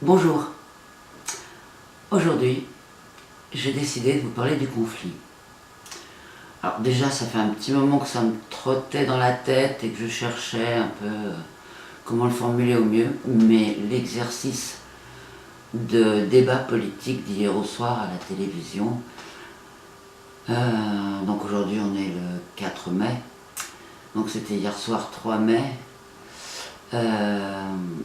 Bonjour. Aujourd'hui, j'ai décidé de vous parler du conflit. Alors déjà, ça fait un petit moment que ça me trottait dans la tête et que je cherchais un peu comment le formuler au mieux, mais l'exercice de débat politique d'hier au soir à la télévision, donc aujourd'hui on est le 4 mai, donc c'était hier soir 3 mai,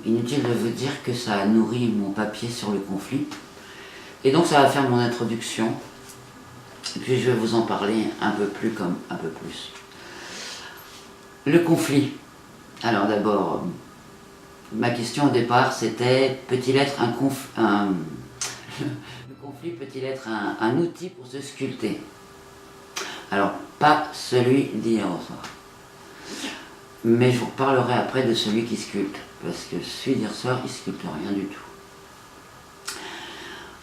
inutile de vous dire que ça a nourri mon papier sur le conflit. Et donc ça va faire mon introduction, et puis je vais vous en parler un peu plus. Le conflit. Alors d'abord, ma question au départ c'était, peut-il être le conflit peut-il être un outil pour se sculpter? Alors, pas celui d'hier au soir. Mais je vous reparlerai après de celui qui sculpte, parce que celui d'hier soir, il sculpte rien du tout.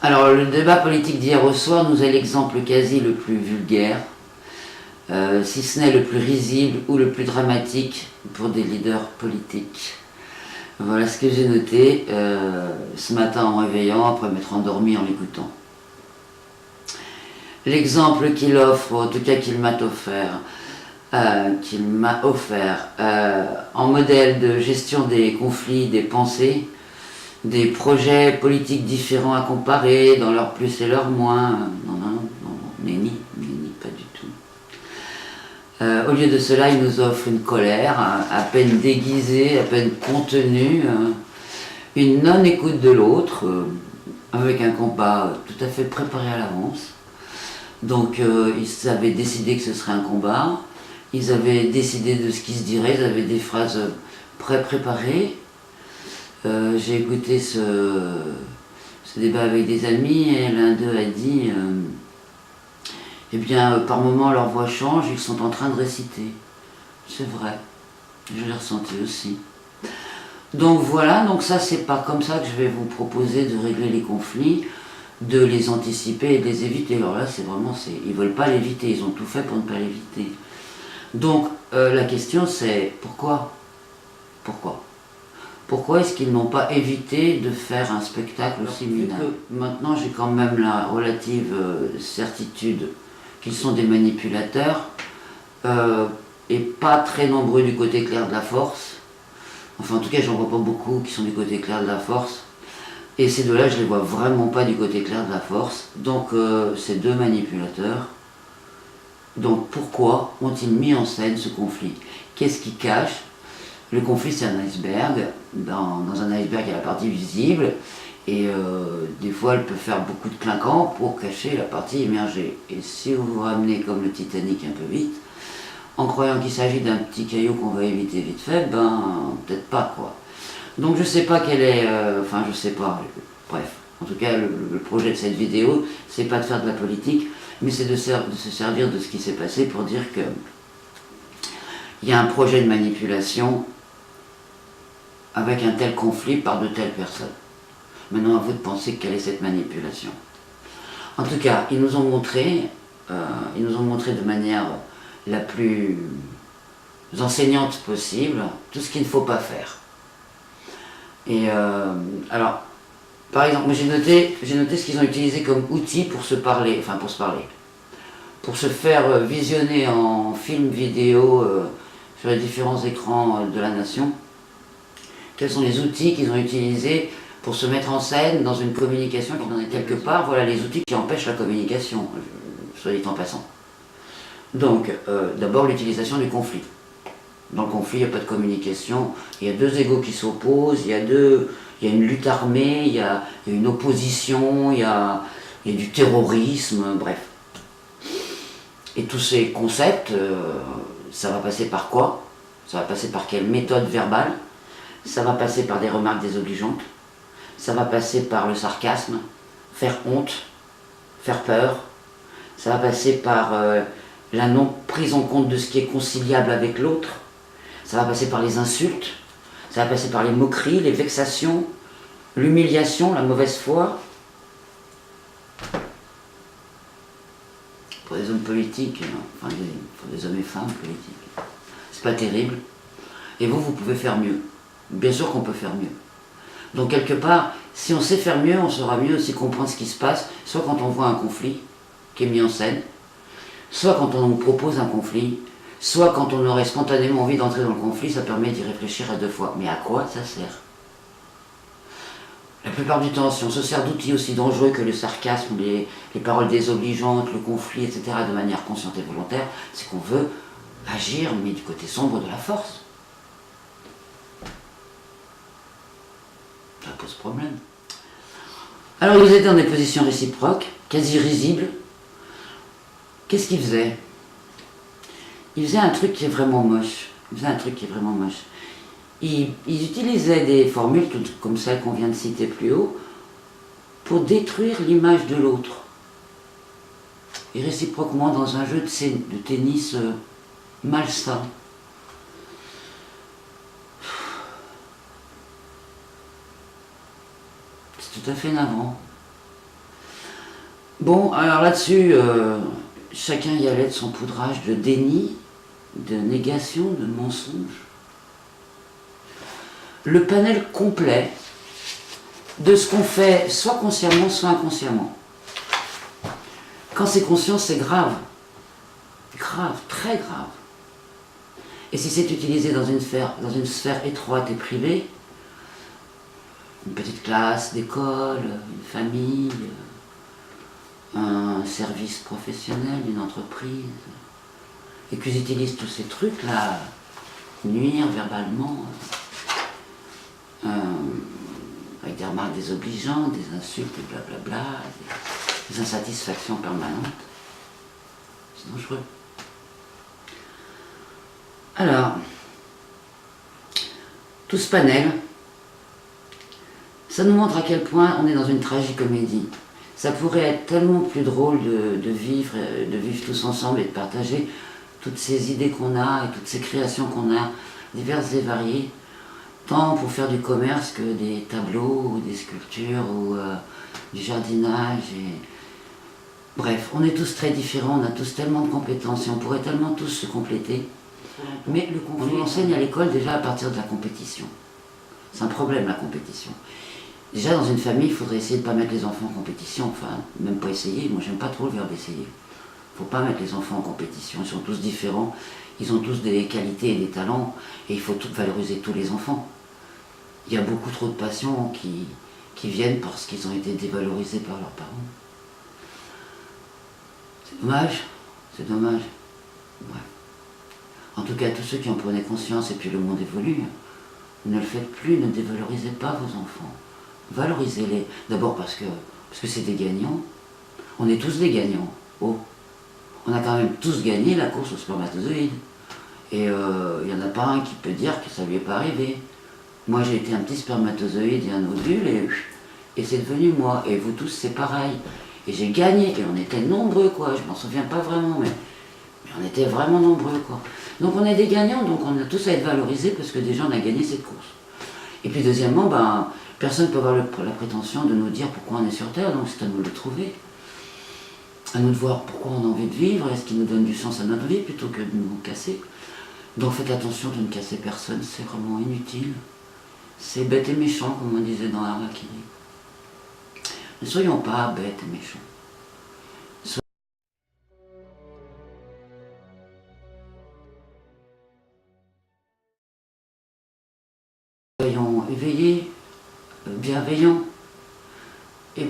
Alors, le débat politique d'hier au soir nous est l'exemple quasi le plus vulgaire, si ce n'est le plus risible ou le plus dramatique pour des leaders politiques. Voilà ce que j'ai noté ce matin en réveillant, après m'être endormi en l'écoutant. L'exemple qu'il offre, en tout cas qu'il m'a offert, en modèle de gestion des conflits, des pensées, des projets politiques différents à comparer, dans leurs plus et leurs moins. Non, nenni, pas du tout. Au lieu de cela, il nous offre une colère, à peine déguisée, à peine contenue, une non-écoute de l'autre, avec un combat tout à fait préparé à l'avance. Donc ils avaient décidé que ce serait un combat, ils avaient décidé de ce qui se dirait, ils avaient des phrases pré-préparées. J'ai écouté ce débat avec des amis et l'un d'eux a dit eh bien par moments leur voix change, ils sont en train de réciter. C'est vrai, je l'ai ressenti aussi. Donc voilà, donc ça c'est pas comme ça que je vais vous proposer de régler les conflits, de les anticiper et de les éviter. Alors là c'est vraiment, ils veulent pas l'éviter, ils ont tout fait pour ne pas l'éviter. Donc la question c'est pourquoi est-ce qu'ils n'ont pas évité de faire un spectacle similaire? Maintenant j'ai quand même la relative certitude qu'ils sont des manipulateurs et pas très nombreux du côté clair de la force. Enfin en tout cas j'en vois pas beaucoup qui sont du côté clair de la force. Et ces deux-là, je les vois vraiment pas du côté clair de la force. Donc, ces deux manipulateurs. Donc, pourquoi ont-ils mis en scène ce conflit? Qu'est-ce qui cache? Le conflit, c'est un iceberg. Dans un iceberg, il y a la partie visible. Et des fois, elle peut faire beaucoup de clinquants pour cacher la partie immergée. Et si vous vous ramenez comme le Titanic un peu vite, en croyant qu'il s'agit d'un petit caillou qu'on va éviter vite fait, ben, peut-être pas, quoi. Donc je sais pas quel est, je sais pas, bref, en tout cas le projet de cette vidéo, c'est pas de faire de la politique, mais c'est de se servir de ce qui s'est passé pour dire que il y a un projet de manipulation avec un tel conflit par de telles personnes. Maintenant à vous de penser quelle est cette manipulation. En tout cas, ils nous ont montré de manière la plus enseignante possible tout ce qu'il ne faut pas faire. Et alors, par exemple, j'ai noté ce qu'ils ont utilisé comme outil pour se parler, pour se faire visionner en film vidéo sur les différents écrans de la nation. Quels sont les outils qu'ils ont utilisés pour se mettre en scène dans une communication qui en est quelque part? Voilà les outils qui empêchent la communication, soit dit en passant. Donc, d'abord l'utilisation du conflit. Dans le conflit, il n'y a pas de communication, il y a deux égos qui s'opposent, il y a une lutte armée, il y a une opposition, il y a du terrorisme, bref. Et tous ces concepts, ça va passer par quoi? Ça va passer par quelle méthode verbale? Ça va passer par des remarques désobligeantes, ça va passer par le sarcasme, faire honte, faire peur, ça va passer par la non prise en compte de ce qui est conciliable avec l'autre. Ça va passer par les insultes, ça va passer par les moqueries, les vexations, l'humiliation, la mauvaise foi. Pour des hommes politiques, pour des hommes et femmes politiques, c'est pas terrible. Et vous pouvez faire mieux. Bien sûr qu'on peut faire mieux. Donc quelque part, si on sait faire mieux, on saura mieux aussi comprendre ce qui se passe, soit quand on voit un conflit qui est mis en scène, soit quand on nous propose un conflit, soit quand on aurait spontanément envie d'entrer dans le conflit, ça permet d'y réfléchir à deux fois. Mais à quoi ça sert? La plupart du temps, si on se sert d'outils aussi dangereux que le sarcasme, les paroles désobligeantes, le conflit, etc., de manière consciente et volontaire, c'est qu'on veut agir, mais du côté sombre de la force. Ça pose problème. Alors ils étaient dans des positions réciproques, quasi risibles. Qu'est-ce qu'ils faisaient? Ils faisaient un truc qui est vraiment moche. Ils utilisaient des formules comme celles qu'on vient de citer plus haut pour détruire l'image de l'autre. Et réciproquement dans un jeu de tennis malsain. C'est tout à fait navrant. Bon, alors là-dessus, chacun y allait de son poudrage de déni, de négation, de mensonge. Le panel complet de ce qu'on fait, soit consciemment, soit inconsciemment. Quand c'est conscient, c'est grave. Grave, très grave. Et si c'est utilisé dans une sphère étroite et privée, une petite classe d'école, une famille, un service professionnel, une entreprise, et qu'ils utilisent tous ces trucs-là, nuire verbalement, avec des remarques désobligeantes, des insultes, des blablabla, des insatisfactions permanentes, c'est dangereux. Alors, tout ce panel, ça nous montre à quel point on est dans une tragicomédie. Ça pourrait être tellement plus drôle de vivre tous ensemble et de partager toutes ces idées qu'on a et toutes ces créations qu'on a, diverses et variées, tant pour faire du commerce que des tableaux ou des sculptures ou du jardinage. Bref, on est tous très différents, on a tous tellement de compétences et on pourrait tellement tous se compléter. Mais on nous enseigne à l'école déjà à partir de la compétition. C'est un problème, la compétition. Déjà, dans une famille, il faudrait essayer de ne pas mettre les enfants en compétition, enfin, même pas essayer, moi j'aime pas trop le verbe essayer. Il ne faut pas mettre les enfants en compétition, ils sont tous différents, ils ont tous des qualités et des talents, et il faut valoriser tous les enfants. Il y a beaucoup trop de passions qui viennent parce qu'ils ont été dévalorisés par leurs parents. C'est dommage, c'est dommage. Ouais. En tout cas, tous ceux qui en prenaient conscience, et puis le monde évolue, ne le faites plus, ne dévalorisez pas vos enfants. Valorisez-les. D'abord parce que c'est des gagnants. On est tous des gagnants. Oh. On a quand même tous gagné la course aux spermatozoïdes. Et il n'y en a pas un qui peut dire que ça lui est pas arrivé. Moi j'ai été un petit spermatozoïde et un ovule et c'est devenu moi. Et vous tous c'est pareil. Et j'ai gagné. Et on était nombreux quoi. Je m'en souviens pas vraiment mais on était vraiment nombreux quoi. Donc on est des gagnants, donc on a tous à être valorisés parce que déjà on a gagné cette course. Et puis deuxièmement, personne ne peut avoir la prétention de nous dire pourquoi on est sur Terre, donc c'est à nous de le trouver. À nous de voir pourquoi on a envie de vivre, est-ce qu'il nous donne du sens à notre vie plutôt que de nous casser. Donc faites attention de ne casser personne, c'est vraiment inutile. C'est bête et méchant, comme on disait dans Harakiri. Ne soyons pas bêtes et méchants. Soyons éveillés, bienveillants, et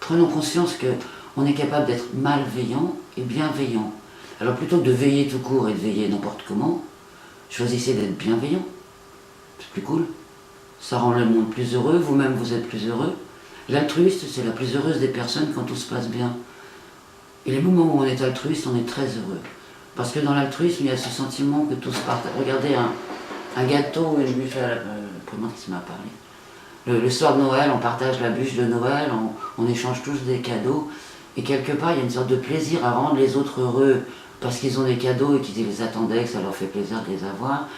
prenons conscience qu'on est capable d'être malveillant et bienveillant. Alors plutôt que de veiller tout court et de veiller n'importe comment, choisissez d'être bienveillant. C'est plus cool. Ça rend le monde plus heureux, vous-même vous êtes plus heureux. L'altruiste, c'est la plus heureuse des personnes quand tout se passe bien. Et les moments où on est altruiste, on est très heureux. Parce que dans l'altruisme, il y a ce sentiment que tout se partage. Regardez un gâteau, une bûche, comment qui m'a parlé. Le soir de Noël, on partage la bûche de Noël, on échange tous des cadeaux. Et quelque part, il y a une sorte de plaisir à rendre les autres heureux parce qu'ils ont des cadeaux et qu'ils les attendaient, que ça leur fait plaisir de les avoir.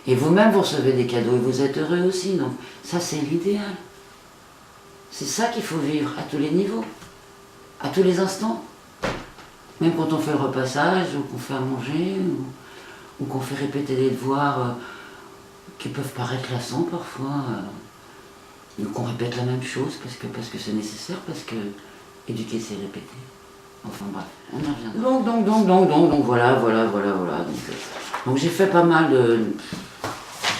Et vous-même, vous recevez des cadeaux et vous êtes heureux aussi. Donc ça, c'est l'idéal. C'est ça qu'il faut vivre à tous les niveaux, à tous les instants. Même quand on fait le repassage, ou qu'on fait à manger, ou qu'on fait répéter des devoirs qui peuvent paraître lassants parfois. Donc on répète la même chose parce que c'est nécessaire, parce que éduquer c'est répéter. Enfin bref, on y reviendra. Donc voilà. Donc j'ai fait pas mal de.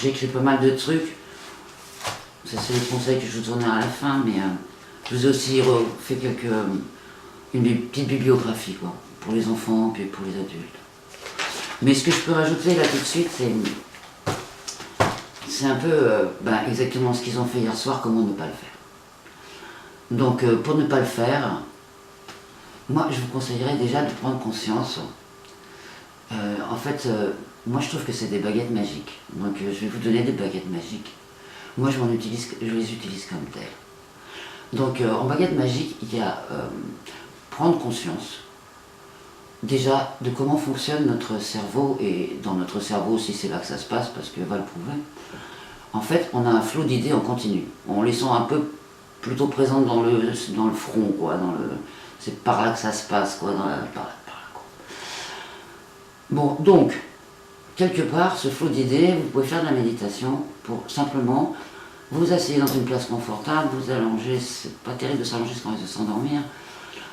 J'ai écrit pas mal de trucs. Ça c'est les conseils que je vous donnerai à la fin, mais je vous ai aussi fait une petite bibliographie quoi, pour les enfants puis pour les adultes. Mais ce que je peux rajouter là tout de suite, c'est un peu exactement ce qu'ils ont fait hier soir, comment ne pas le faire. Donc pour ne pas le faire, moi je vous conseillerais déjà de prendre conscience. En fait, moi je trouve que c'est des baguettes magiques. Donc je vais vous donner des baguettes magiques. Moi je les utilise comme telles. Donc en baguette magique, il y a prendre conscience déjà de comment fonctionne notre cerveau, et dans notre cerveau aussi c'est là que ça se passe parce que va le prouver. En fait, on a un flot d'idées en continu. On les sent un peu plutôt présentes dans le front, quoi. C'est par là que ça se passe, quoi. Par là, quoi. Bon, donc, quelque part, ce flot d'idées, vous pouvez faire de la méditation pour simplement vous asseyez dans une place confortable, vous allongez, c'est pas terrible de s'allonger quand il de s'endormir.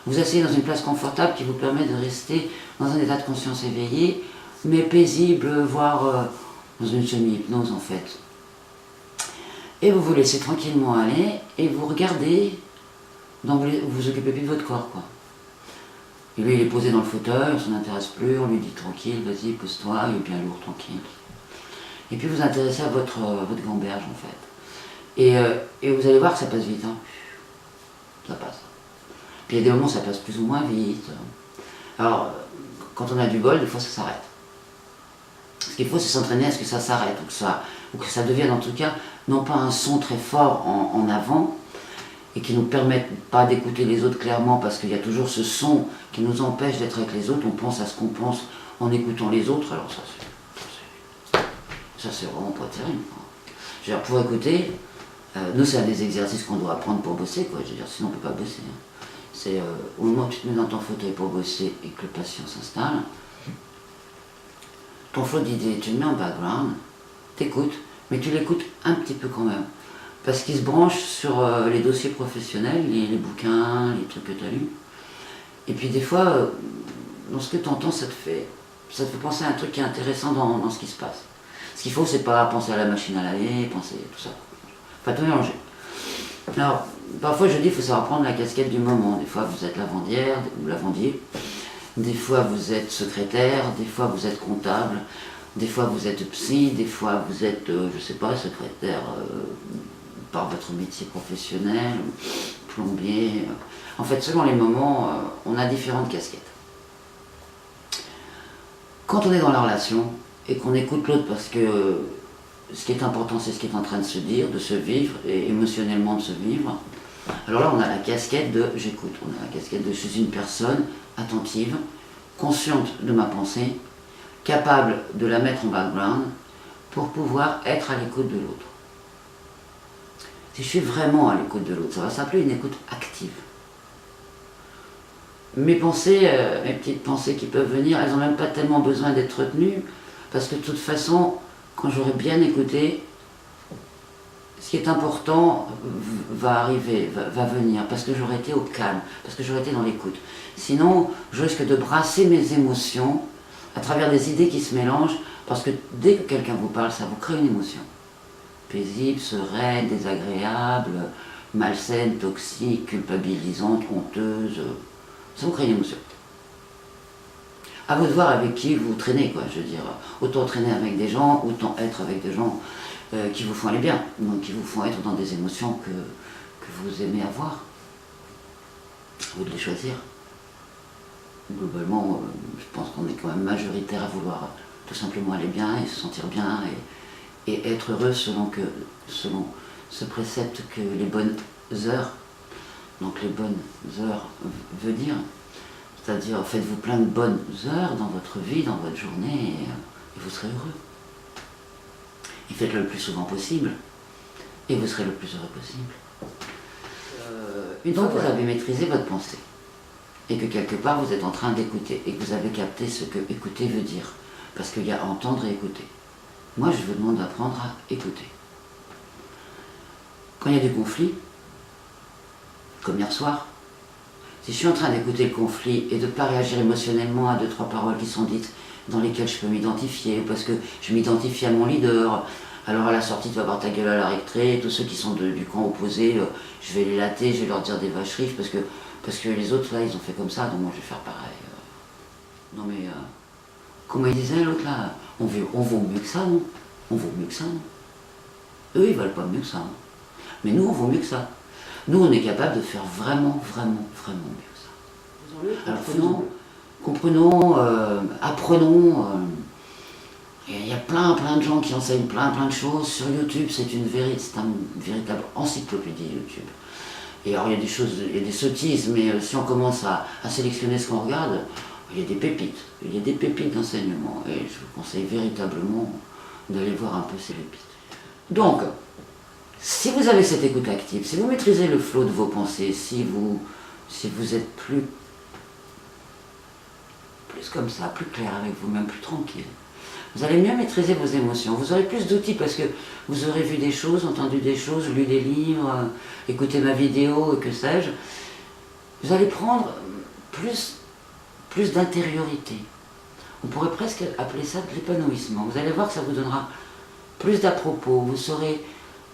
Vous asseyez dans une place confortable qui vous permet de rester dans un état de conscience éveillé, mais paisible, voire dans une semi-hypnose en fait. Et vous vous laissez tranquillement aller et vous regardez, donc vous vous occupez plus de votre corps quoi. Et lui il est posé dans le fauteuil, on s'en intéresse plus, on lui dit tranquille, vas-y pose-toi, il est bien lourd, tranquille. Et puis vous intéressez à votre gamberge en fait. Et vous allez voir que ça passe vite, hein. Ça passe. Puis il y a des moments où ça passe plus ou moins vite. Alors, quand on a du bol, des fois ça s'arrête. Ce qu'il faut, c'est s'entraîner à ce que ça s'arrête, ou que ça devienne en tout cas, non pas un son très fort en avant, et qui ne nous permette pas d'écouter les autres clairement, parce qu'il y a toujours ce son qui nous empêche d'être avec les autres, on pense à ce qu'on pense en écoutant les autres, alors ça c'est vraiment pas terrible. Je veux dire, pour écouter, nous c'est un des exercices qu'on doit apprendre pour bosser, quoi. Je veux dire, sinon on ne peut pas bosser. Hein. C'est au moment où tu te mets dans ton fauteuil pour bosser et que le patient s'installe, ton flot d'idées, tu le mets en background, t'écoutes, mais tu l'écoutes un petit peu quand même. Parce qu'il se branche sur les dossiers professionnels, les bouquins, les trucs que tu as lus. Et puis des fois, dans ce que tu entends, ça te fait penser à un truc qui est intéressant dans ce qui se passe. Ce qu'il faut, c'est pas penser à la machine à laver, penser à tout ça. Pas tout mélanger. Alors, parfois je dis qu'il faut savoir prendre la casquette du moment. Des fois vous êtes lavandière ou lavandier, des fois vous êtes secrétaire, des fois vous êtes comptable, des fois vous êtes psy, des fois vous êtes, je sais pas, secrétaire par votre métier professionnel, plombier. En fait, selon les moments, on a différentes casquettes. Quand on est dans la relation et qu'on écoute l'autre parce que ce qui est important, c'est ce qui est en train de se dire, de se vivre, et émotionnellement de se vivre. Alors là, on a la casquette de j'écoute, on a la casquette de je suis une personne attentive, consciente de ma pensée, capable de la mettre en background pour pouvoir être à l'écoute de l'autre. Si je suis vraiment à l'écoute de l'autre, ça va s'appeler une écoute active. Mes pensées, mes petites pensées qui peuvent venir, elles n'ont même pas tellement besoin d'être retenues, parce que de toute façon, quand j'aurai bien écouté, ce qui est important va arriver, va venir, parce que j'aurai été au calme, parce que j'aurai été dans l'écoute. Sinon, je risque de brasser mes émotions à travers des idées qui se mélangent, parce que dès que quelqu'un vous parle, ça vous crée une émotion. Paisible, sereine, désagréable, malsaine, toxique, culpabilisante, honteuse, ça vous crée une émotion. À vous de voir avec qui vous traînez, quoi. Je veux dire, autant traîner avec des gens, autant être avec des gens qui vous font aller bien, donc qui vous font être dans des émotions que vous aimez avoir. À vous de les choisir. Globalement, je pense qu'on est quand même majoritaire à vouloir tout simplement aller bien et se sentir bien et être heureux selon ce précepte que les bonnes heures, donc les bonnes heures veut dire, c'est-à-dire faites-vous plein de bonnes heures dans votre vie, dans votre journée, et vous serez heureux. Et faites-le le plus souvent possible, et vous serez le plus heureux possible. Une fois que vous avez maîtrisé votre pensée, et que quelque part vous êtes en train d'écouter, et que vous avez capté ce que écouter veut dire, parce qu'il y a entendre et écouter. Moi, je vous demande d'apprendre à écouter. quand il y a du conflit, comme hier soir, si je suis en train d'écouter le conflit et de ne pas réagir émotionnellement à 2-3 paroles qui sont dites dans lesquelles je peux m'identifier, parce que je m'identifie à mon leader, alors à la sortie tu vas voir ta gueule à la récré, tous ceux qui sont du camp opposé, je vais les latter, je vais leur dire des vacheries, parce que les autres là ils ont fait comme ça, donc moi je vais faire pareil. Non mais, comment il disait l'autre là, on vaut mieux que ça, non? On vaut mieux que ça, non? Eux ils veulent pas mieux que ça, hein. Mais nous on vaut mieux que ça. Nous on est capable de faire vraiment mieux que ça. Alors comprenons, apprenons. Il y a plein de gens qui enseignent plein de choses. Sur YouTube, c'est une véritable encyclopédie YouTube. Et alors il y a des choses, il y a des sottises, mais si on commence à sélectionner ce qu'on regarde, il y a des pépites. Il y a des pépites d'enseignement. Et je vous conseille véritablement d'aller voir un peu ces pépites. Donc, si vous avez cette écoute active, si vous maîtrisez le flot de vos pensées, si vous êtes plus comme ça, plus clair avec vous-même, plus tranquille, vous allez mieux maîtriser vos émotions. Vous aurez plus d'outils parce que vous aurez vu des choses, entendu des choses, lu des livres, écouté ma vidéo, que sais-je. Vous allez prendre plus d'intériorité. On pourrait presque appeler ça de l'épanouissement. Vous allez voir que ça vous donnera plus d'à propos.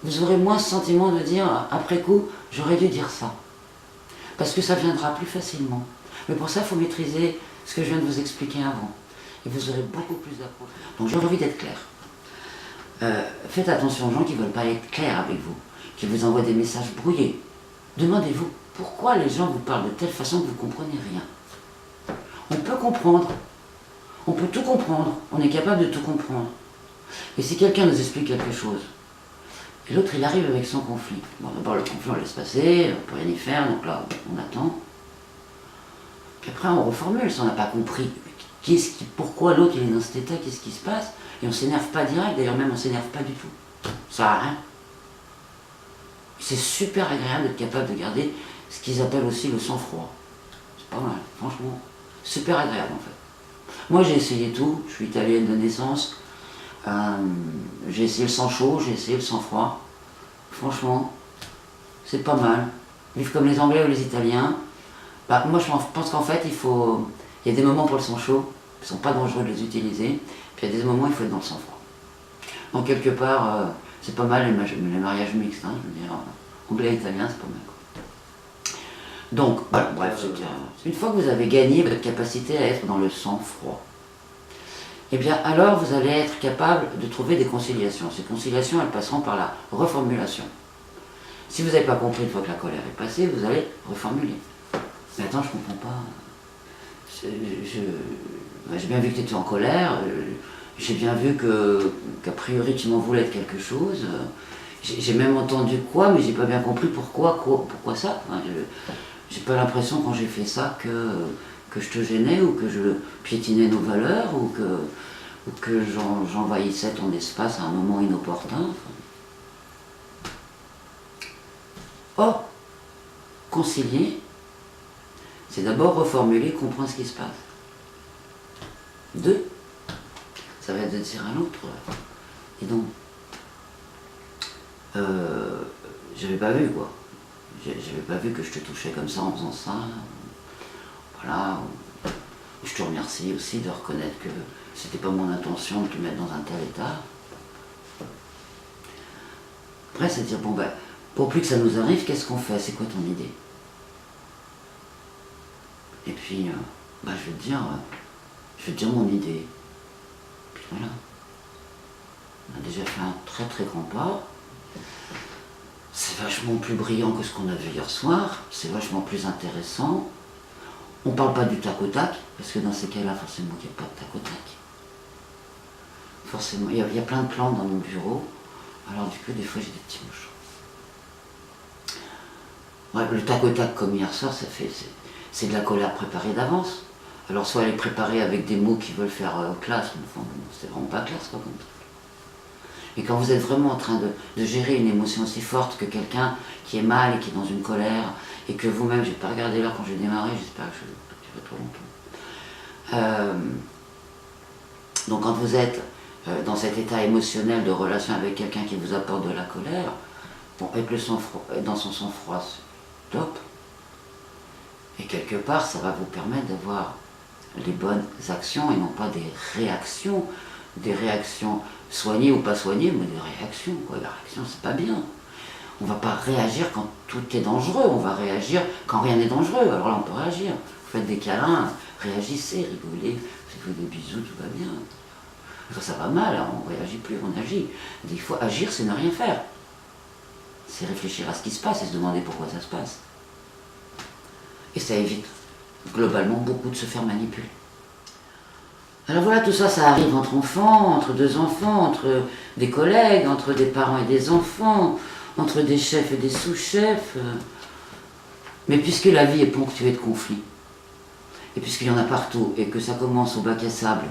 Vous aurez moins ce sentiment de dire, après coup, j'aurais dû dire ça. Parce que ça viendra plus facilement. Mais pour ça, il faut maîtriser ce que je viens de vous expliquer avant. Et vous aurez beaucoup plus d'à propos. Donc j'ai envie d'être clair. Faites attention aux gens qui ne veulent pas être clairs avec vous, qui vous envoient des messages brouillés. Demandez-vous pourquoi les gens vous parlent de telle façon que vous ne comprenez rien. On peut comprendre. On peut tout comprendre. On est capable de tout comprendre. Et si quelqu'un nous explique quelque chose, et l'autre il arrive avec son conflit. Bon, d'abord le conflit on laisse passer, on ne peut rien y faire, donc là on attend. Puis après on reformule si on n'a pas compris pourquoi l'autre il est dans cet état, qu'est-ce qui se passe, et on ne s'énerve pas direct, d'ailleurs même on ne s'énerve pas du tout. Ça sert à rien. C'est super agréable d'être capable de garder ce qu'ils appellent aussi le sang-froid. C'est pas mal, franchement. Super agréable en fait. Moi j'ai essayé tout, je suis italienne de naissance. J'ai essayé le sang chaud, j'ai essayé le sang froid. Franchement, c'est pas mal. Vivre comme les Anglais ou les Italiens. Bah, moi je pense qu'en fait il y a des moments pour le sang chaud, qui ne sont pas dangereux de les utiliser, puis il y a des moments où il faut être dans le sang froid. Donc quelque part, c'est pas mal les mariages mixtes, hein, je veux dire, anglais et italien, c'est pas mal. Quoi. Donc, voilà, bref, une fois que vous avez gagné votre capacité à être dans le sang froid, eh bien alors vous allez être capable de trouver des conciliations. Ces conciliations, elles passeront par la reformulation. Si vous n'avez pas compris une fois que la colère est passée, vous allez reformuler. Mais attends, je ne comprends pas. J'ai bien vu que tu étais en colère, j'ai bien vu qu'a priori tu m'en voulais de quelque chose. J'ai même entendu quoi, mais j'ai pas bien compris pourquoi ça. Enfin, j'ai pas l'impression quand j'ai fait ça que je te gênais ou que je piétinais nos valeurs ou que j'envahissais ton espace à un moment inopportun. Or, concilier, c'est d'abord reformuler, comprendre ce qui se passe. 2, ça va être de dire à l'autre, et donc, j'avais pas vu quoi. J'avais pas vu que je te touchais comme ça en faisant ça. Voilà. Je te remercie aussi de reconnaître que c'était pas mon intention de te mettre dans un tel état. Après, c'est de dire, bon ben, pour plus que ça nous arrive, qu'est-ce qu'on fait? C'est quoi ton idée? Et puis, je vais te dire mon idée. Puis voilà. On a déjà fait un très grand pas. C'est vachement plus brillant que ce qu'on a vu hier soir. C'est vachement plus intéressant. On ne parle pas du tac au tac, parce que dans ces cas-là, forcément, il n'y a pas de tac au tac. Forcément, il y a plein de plantes dans mon bureau. Alors du coup, des fois, j'ai des petits mouchons. Ouais, le tac au tac, comme hier soir, c'est de la colère préparée d'avance. Alors soit elle est préparée avec des mots qui veulent faire classe, mais enfin, c'est vraiment pas classe quoi comme ça. Et quand vous êtes vraiment en train de gérer une émotion aussi forte que quelqu'un qui est mal et qui est dans une colère, et que vous-même, j'ai pas regardé l'heure quand j'ai démarré, j'espère que je vais trop longtemps. Donc quand vous êtes dans cet état émotionnel de relation avec quelqu'un qui vous apporte de la colère, Bon, avec le sang-froid, dans son sang-froid, c'est top. Et quelque part, ça va vous permettre d'avoir les bonnes actions et non pas des réactions soignées ou pas soignées, mais des réactions, quoi. La réaction, c'est pas bien. On va pas réagir quand tout est dangereux, on va réagir quand rien n'est dangereux. Alors là, on peut réagir. Vous faites des câlins, réagissez, rigolez, faites-vous des bisous, tout va bien. Quand ça va mal, on ne réagit plus, on agit. Des fois, agir, c'est ne rien faire. C'est réfléchir à ce qui se passe et se demander pourquoi ça se passe. Et ça évite globalement beaucoup de se faire manipuler. Alors voilà, tout ça, ça arrive entre enfants, entre deux enfants, entre des collègues, entre des parents et des enfants, entre des chefs et des sous-chefs. Mais puisque la vie est ponctuée de conflits, et puisqu'il y en a partout, et que ça commence au bac à sable,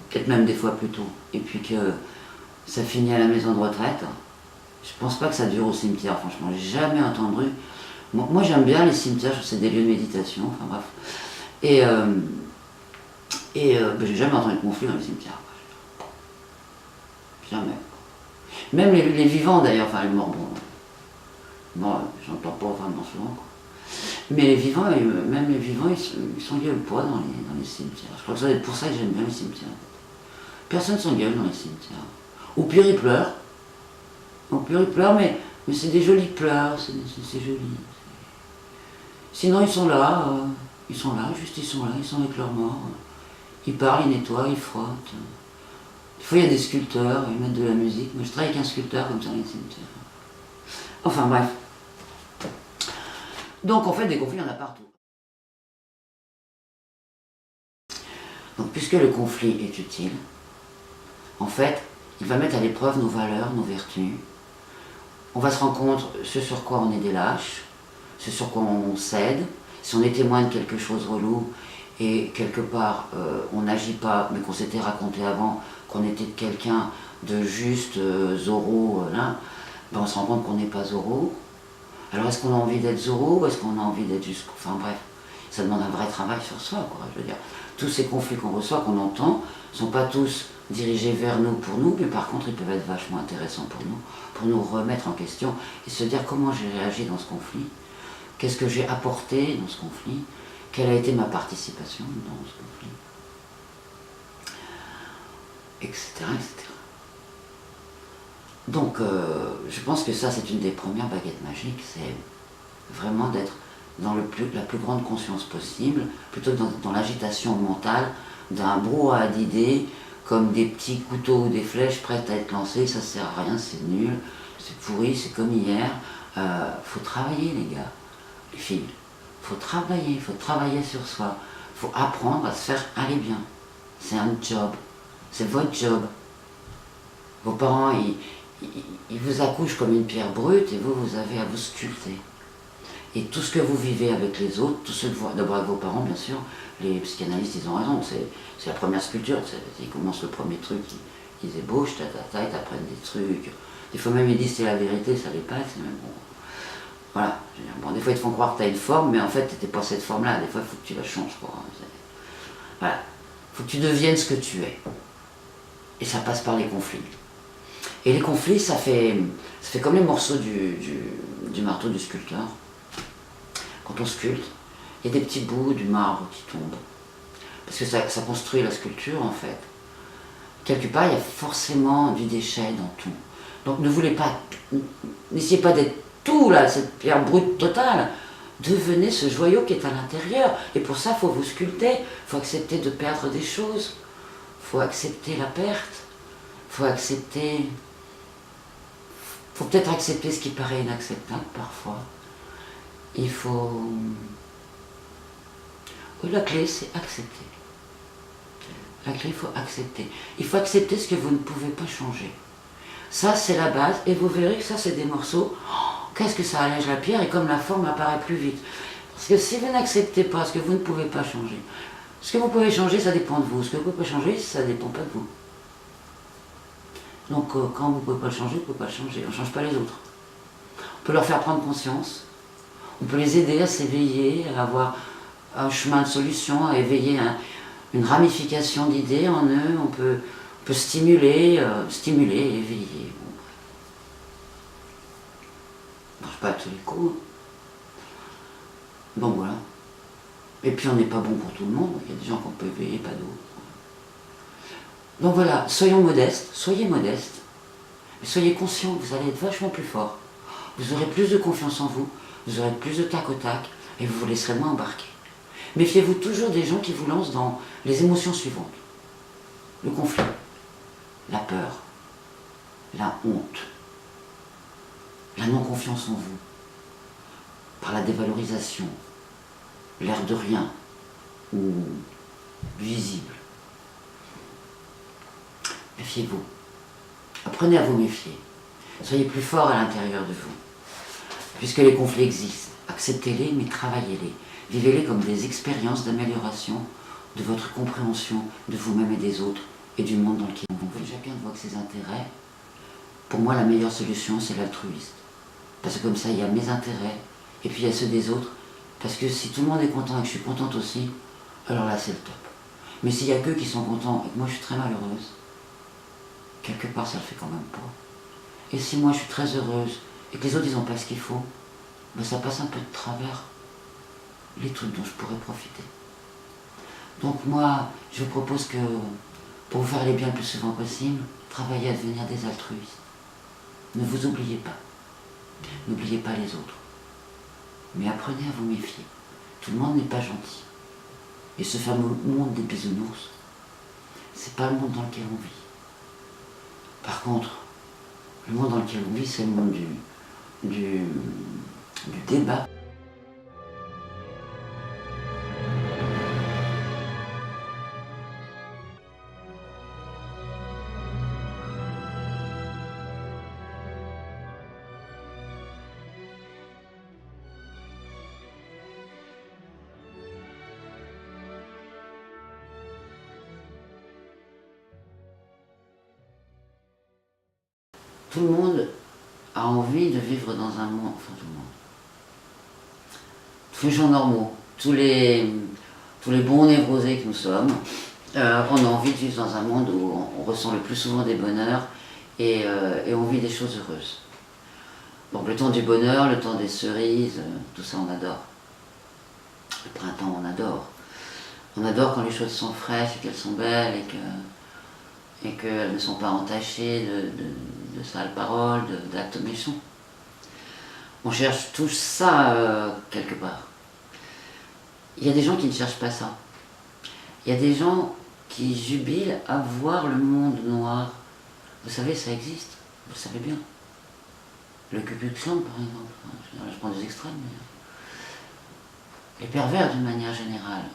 peut-être même des fois plus tôt, et puis que ça finit à la maison de retraite, je pense pas que ça dure au cimetière, franchement, j'ai jamais entendu. Moi j'aime bien les cimetières, c'est des lieux de méditation, enfin bref. Et j'ai jamais entendu de conflit dans les cimetières. Jamais. Même les vivants d'ailleurs, enfin les morts, bon, j'entends pas vraiment souvent, quoi. Mais les vivants, même les vivants, ils s'engueulent pas dans les cimetières. Je crois que ça doit être pour ça que j'aime bien les cimetières. Personne ne s'engueule dans les cimetières. Au pire, ils pleurent. Au pire, ils pleurent, mais c'est des jolis pleurs, c'est joli. Sinon, ils sont là, juste ils sont avec leurs morts. Ils parlent, ils nettoient, ils frottent. Des fois, il y a des sculpteurs, ils mettent de la musique. Moi, je travaille avec un sculpteur comme ça dans les cimetières. Enfin, bref. Donc, en fait, des conflits, il y en a partout. Donc, puisque le conflit est utile, en fait, il va mettre à l'épreuve nos valeurs, nos vertus. On va se rendre compte ce sur quoi on est des lâches, ce sur quoi on cède. Si on est témoin de quelque chose relou et quelque part on n'agit pas, mais qu'on s'était raconté avant qu'on était quelqu'un de juste Zorro, là, ben on se rend compte qu'on n'est pas Zorro. Alors est-ce qu'on a envie d'être Zorro ou est-ce qu'on a envie d'être juste... Enfin bref, ça demande un vrai travail sur soi, quoi. Je veux dire, tous ces conflits qu'on reçoit, qu'on entend, ne sont pas tous dirigés vers nous, pour nous, mais par contre ils peuvent être vachement intéressants pour nous remettre en question et se dire comment j'ai réagi dans ce conflit, qu'est-ce que j'ai apporté dans ce conflit, quelle a été ma participation dans ce conflit, etc. etc. Donc je pense que ça c'est une des premières baguettes magiques, c'est vraiment d'être dans la plus grande conscience possible, plutôt que dans l'agitation mentale d'un brouhaha d'idées, comme des petits couteaux ou des flèches prêtes à être lancées, ça sert à rien, c'est nul, c'est pourri, c'est comme hier. Faut travailler les gars, les filles, faut travailler sur soi, faut apprendre à se faire aller bien. C'est un job, c'est votre job. Vos parents, ils vous accouchent comme une pierre brute et vous avez à vous sculpter. Et tout ce que vous vivez avec les autres, tout ce que vous... D'abord avec vos parents, bien sûr, les psychanalystes, ils ont raison, c'est la première sculpture, ils commencent le premier truc, ils ébauchent, ils t'apprennent des trucs. Des fois même ils disent c'est la vérité, ça l'est pas, c'est même bon. Voilà, bon, des fois ils te font croire que tu as une forme, mais en fait tu n'étais pas cette forme-là, des fois il faut que tu la changes, quoi. Voilà, il faut que tu deviennes ce que tu es. Et ça passe par les conflits. Et les conflits, ça fait comme les morceaux du marteau du sculpteur. Quand on sculpte, il y a des petits bouts du marbre qui tombent. Parce que ça construit la sculpture, en fait. Quelque part, il y a forcément du déchet dans tout. Donc n'essayez pas d'être tout, là, cette pierre brute totale. Devenez ce joyau qui est à l'intérieur. Et pour ça, il faut vous sculpter. Il faut accepter de perdre des choses. Il faut accepter la perte. Il faut accepter... faut peut-être accepter ce qui paraît inacceptable, parfois. Il faut... La clé, c'est accepter. La clé, il faut accepter. Il faut accepter ce que vous ne pouvez pas changer. Ça, c'est la base. Et vous verrez que ça, c'est des morceaux. Oh, qu'est-ce que ça allège la pierre et comme la forme apparaît plus vite. Parce que si vous n'acceptez pas ce que vous ne pouvez pas changer, ce que vous pouvez changer, ça dépend de vous. Ce que vous pouvez pas changer, ça ne dépend pas de vous. Donc, quand vous ne pouvez pas le changer, vous ne pouvez pas le changer. On ne change pas les autres. On peut leur faire prendre conscience. On peut les aider à s'éveiller, à avoir un chemin de solution, à éveiller une ramification d'idées en eux. On peut stimuler, éveiller. Bon. On ne marche pas à tous les coups. Bon voilà. Et puis on n'est pas bon pour tout le monde, il y a des gens qu'on peut éveiller, pas d'autres. Donc voilà, soyons modestes, soyez modestes, mais soyez conscients que vous allez être vachement plus fort. Vous aurez plus de confiance en vous, vous aurez plus de tac au tac, et vous vous laisserez moins embarquer. Méfiez-vous toujours des gens qui vous lancent dans les émotions suivantes. Le conflit, la peur, la honte, la non-confiance en vous, par la dévalorisation, l'air de rien, ou visible. Méfiez-vous. Apprenez à vous méfier. Soyez plus fort à l'intérieur de vous. Puisque les conflits existent, acceptez-les, mais travaillez-les. Vivez-les comme des expériences d'amélioration de votre compréhension de vous-même et des autres et du monde dans lequel vous vivez. Chacun voit que ses intérêts. Pour moi, la meilleure solution, c'est l'altruisme. Parce que comme ça, il y a mes intérêts et puis il y a ceux des autres. Parce que si tout le monde est content et que je suis contente aussi, alors là, c'est le top. Mais s'il y a qu'eux qui sont contents et que moi, je suis très malheureuse, quelque part, ça le fait quand même pas. Et si moi, je suis très heureuse et que les autres, ils n'ont pas ce qu'il faut, ben, ça passe un peu de travers les trucs dont je pourrais profiter. Donc moi, je vous propose que, pour vous faire les bien le plus souvent possible, travaillez à devenir des altruistes. Ne vous oubliez pas. N'oubliez pas les autres. Mais apprenez à vous méfier. Tout le monde n'est pas gentil. Et ce fameux monde des bisounours, c'est pas le monde dans lequel on vit. Par contre, le monde dans lequel on vit, c'est le monde du débat. Tout le monde a envie de vivre dans un monde, enfin tout le monde, tous les gens normaux, tous les bons névrosés que nous sommes, on a envie de vivre dans un monde où on ressent le plus souvent des bonheurs et on vit des choses heureuses. Donc le temps du bonheur, le temps des cerises, tout ça on adore. Le printemps on adore. On adore quand les choses sont fraîches et qu'elles sont belles et qu'elles ne sont pas entachées de sales paroles, d'actes méchants. On cherche tout ça quelque part. Il y a des gens qui ne cherchent pas ça. Il y a des gens qui jubilent à voir le monde noir. Vous savez, ça existe, vous le savez bien. Le Ku Klux Klan, par exemple, je prends des extrêmes, mais les pervers d'une manière générale,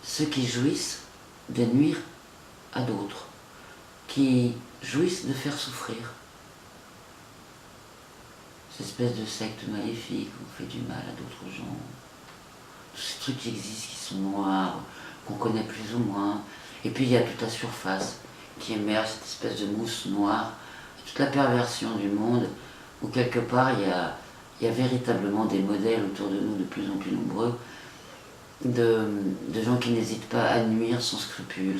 ceux qui jouissent de nuire à d'autres, qui jouissent de faire souffrir. Cette espèce de secte maléfique où on fait du mal à d'autres gens. Tous ces trucs qui existent, qui sont noirs, qu'on connaît plus ou moins. Et puis il y a toute la surface qui émerge, cette espèce de mousse noire, toute la perversion du monde, où quelque part il y a véritablement des modèles autour de nous de plus en plus nombreux, de gens qui n'hésitent pas à nuire sans scrupule,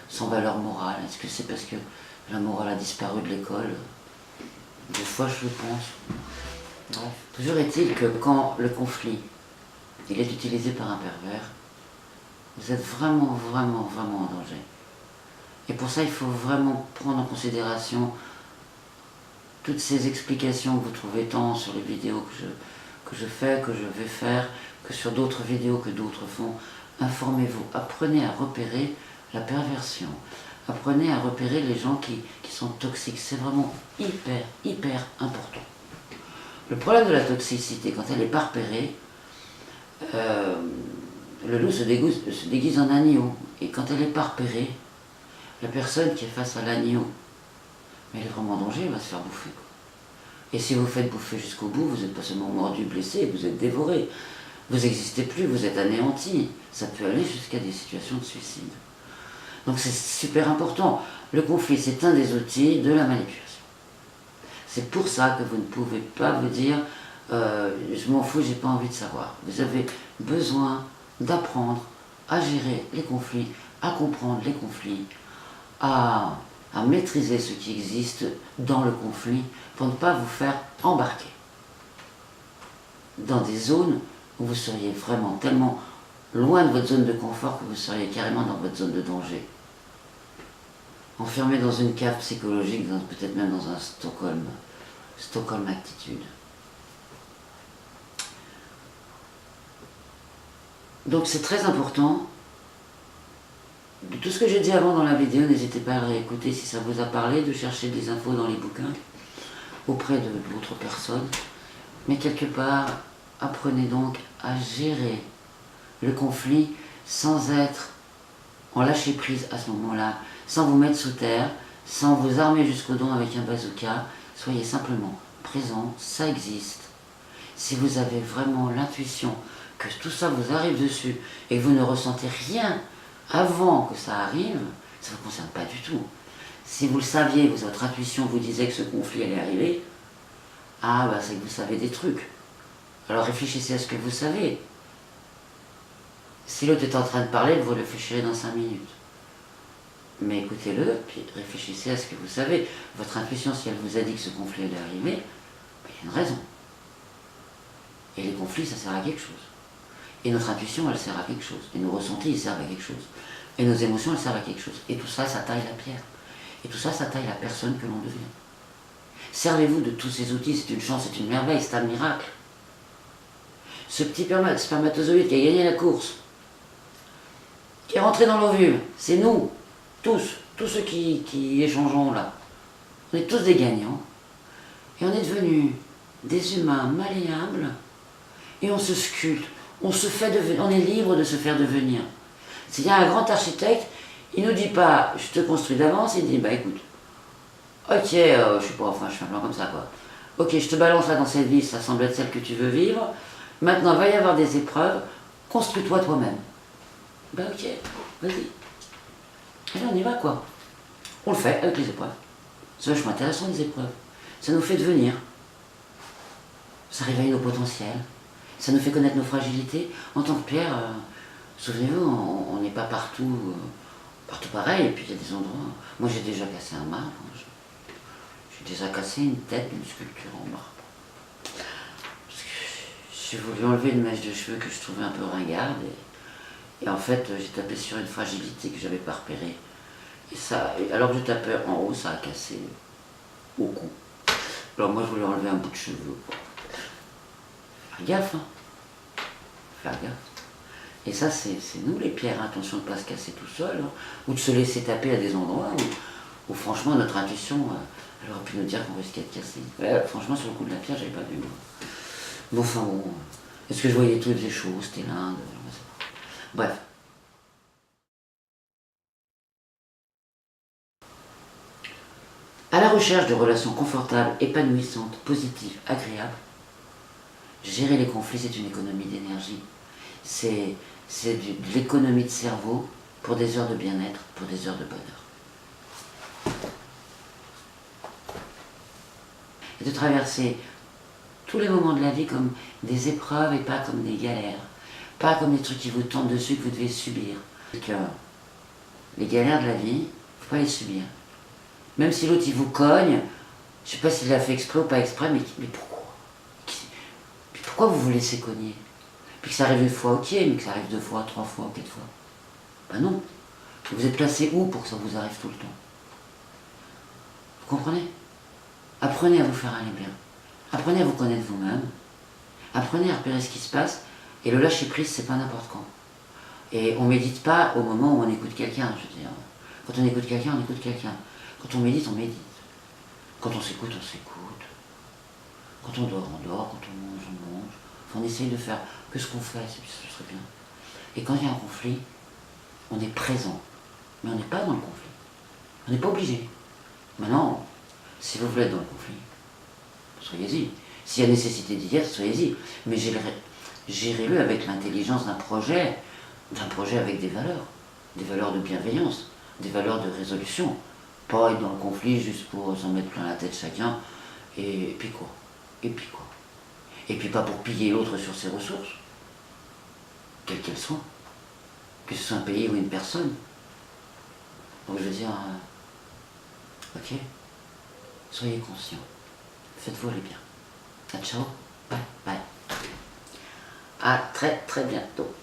sans valeur morale. Est-ce que c'est parce que la morale a disparu de l'école? Des fois je le pense. Bref. Toujours est-il que quand le conflit il est utilisé par un pervers, vous êtes vraiment, vraiment, vraiment en danger. Et pour ça, il faut vraiment prendre en considération toutes ces explications que vous trouvez tant sur les vidéos que je fais, que je vais faire, que sur d'autres vidéos que d'autres font. Informez-vous, apprenez à repérer la perversion, apprenez à repérer les gens qui sont toxiques. C'est vraiment hyper, hyper important. Le problème de la toxicité, quand elle n'est pas repérée, le loup se déguise en agneau. Et quand elle n'est pas repérée, la personne qui est face à l'agneau, mais elle est vraiment en danger, elle va se faire bouffer. Et si vous faites bouffer jusqu'au bout, vous n'êtes pas seulement mordu, blessé, vous êtes dévoré. Vous n'existez plus, vous êtes anéanti. Ça peut aller jusqu'à des situations de suicide. Donc c'est super important. Le conflit, c'est un des outils de la manipulation. C'est pour ça que vous ne pouvez pas vous dire je m'en fous, j'ai pas envie de savoir. Vous avez besoin d'apprendre à gérer les conflits, à comprendre les conflits, à maîtriser ce qui existe dans le conflit pour ne pas vous faire embarquer. dans des zones où vous seriez vraiment tellement loin de votre zone de confort que vous seriez carrément dans votre zone de danger. Enfermé dans une cave psychologique, peut-être même dans un Stockholm attitude. Donc c'est très important. De tout ce que j'ai dit avant dans la vidéo, n'hésitez pas à le réécouter si ça vous a parlé, de chercher des infos dans les bouquins, auprès d'autres personnes. Mais quelque part, apprenez donc à gérer le conflit sans être en lâcher prise à ce moment-là, sans vous mettre sous terre, sans vous armer jusqu'aux dents avec un bazooka. Soyez simplement présent, ça existe. Si vous avez vraiment l'intuition que tout ça vous arrive dessus et que vous ne ressentez rien avant que ça arrive, ça ne vous concerne pas du tout. Si vous le saviez, votre intuition vous disait que ce conflit allait arriver, ah bah c'est que vous savez des trucs. Alors réfléchissez à ce que vous savez. Si l'autre est en train de parler, vous réfléchirez dans 5 minutes. Mais écoutez-le, puis réfléchissez à ce que vous savez. Votre intuition, si elle vous a dit que ce conflit allait arriver, ben, il y a une raison. Et les conflits, ça sert à quelque chose. Et notre intuition, elle sert à quelque chose. Et nos ressentis, ils servent à quelque chose. Et nos émotions, elles servent à quelque chose. Et tout ça, ça taille la pierre. Et tout ça, ça taille la personne que l'on devient. Servez-vous de tous ces outils, c'est une chance, c'est une merveille, c'est un miracle. Ce petit spermatozoïde qui a gagné la course, qui est rentré dans l'ovule, c'est nous, tous ceux qui échangeons là. On est tous des gagnants. Et on est devenus des humains malléables, et on se sculpte, on est libre de se faire devenir. S'il y a un grand architecte, il ne nous dit pas, je te construis d'avance, il dit, bah écoute, ok, je sais pas, enfin je fais un plan comme ça quoi. Ok, je te balance là dans cette vie, ça semble être celle que tu veux vivre. Maintenant, il va y avoir des épreuves, construis-toi toi-même. Ben ok, vas-y. Allez, on y va quoi. On le fait avec les épreuves. C'est vachement intéressant les épreuves. Ça nous fait devenir. Ça réveille nos potentiels. Ça nous fait connaître nos fragilités. En tant que Pierre, souvenez-vous, on n'est pas partout pareil. Et puis il y a des endroits. Moi j'ai déjà cassé un marbre. J'ai déjà cassé une tête d'une sculpture en marbre. Parce que j'ai voulu enlever une mèche de cheveux que je trouvais un peu ringarde. Et en fait, j'ai tapé sur une fragilité que je n'avais pas repérée. Et ça, alors que je tapais en haut, ça a cassé au cou. Alors moi, je voulais enlever un bout de cheveux. Faire gaffe, hein. Faire gaffe. Et ça, c'est nous les pierres. Attention de ne pas se casser tout seul. Hein. Ou de se laisser taper à des endroits où franchement, notre intuition, elle aurait pu nous dire qu'on risquait de casser. Ouais, franchement, sur le coup de la pierre, j'avais pas vu. Moi. Bon, enfin bon. Est-ce que je voyais toutes les choses? C'était l'Inde. Bref. À la recherche de relations confortables, épanouissantes, positives, agréables, gérer les conflits, c'est une économie d'énergie. C'est de l'économie de cerveau pour des heures de bien-être, pour des heures de bonheur. Et de traverser tous les moments de la vie comme des épreuves et pas comme des galères. Pas comme des trucs qui vous tombent dessus que vous devez subir. Que les galères de la vie, il ne faut pas les subir. Même si l'autre il vous cogne, je ne sais pas s'il l'a fait exprès ou pas exprès, mais pourquoi? Mais pourquoi vous vous laissez cogner? Puis que ça arrive une fois, ok, mais que ça arrive 2 fois, 3 fois, 4 fois. Ben non. Vous êtes placé où pour que ça vous arrive tout le temps? Vous comprenez? Apprenez à vous faire aller bien. Apprenez à vous connaître vous-même. Apprenez à repérer ce qui se passe. Et le lâcher prise, c'est pas n'importe quand. Et on médite pas au moment où on écoute quelqu'un, je veux dire. Quand on écoute quelqu'un, on écoute quelqu'un. Quand on médite, on médite. Quand on s'écoute, on s'écoute. Quand on dort, on dort. Quand on mange, on mange. Enfin, on essaye de faire que ce qu'on fait, ce serait bien. Et quand il y a un conflit, on est présent. Mais on n'est pas dans le conflit. On n'est pas obligé. Maintenant, si vous voulez être dans le conflit, soyez-y. S'il y a nécessité d'y être, soyez-y. Mais gérez-le avec l'intelligence d'un projet avec des valeurs de bienveillance, des valeurs de résolution. Pas être dans le conflit juste pour s'en mettre plein la tête chacun, et puis quoi? Et puis quoi? Et puis pas pour piller l'autre sur ses ressources, quelles qu'elles soient, que ce soit un pays ou une personne. Donc je veux dire, ok, soyez conscients, faites-vous aller bien. Ciao, bye, bye. À très très bientôt.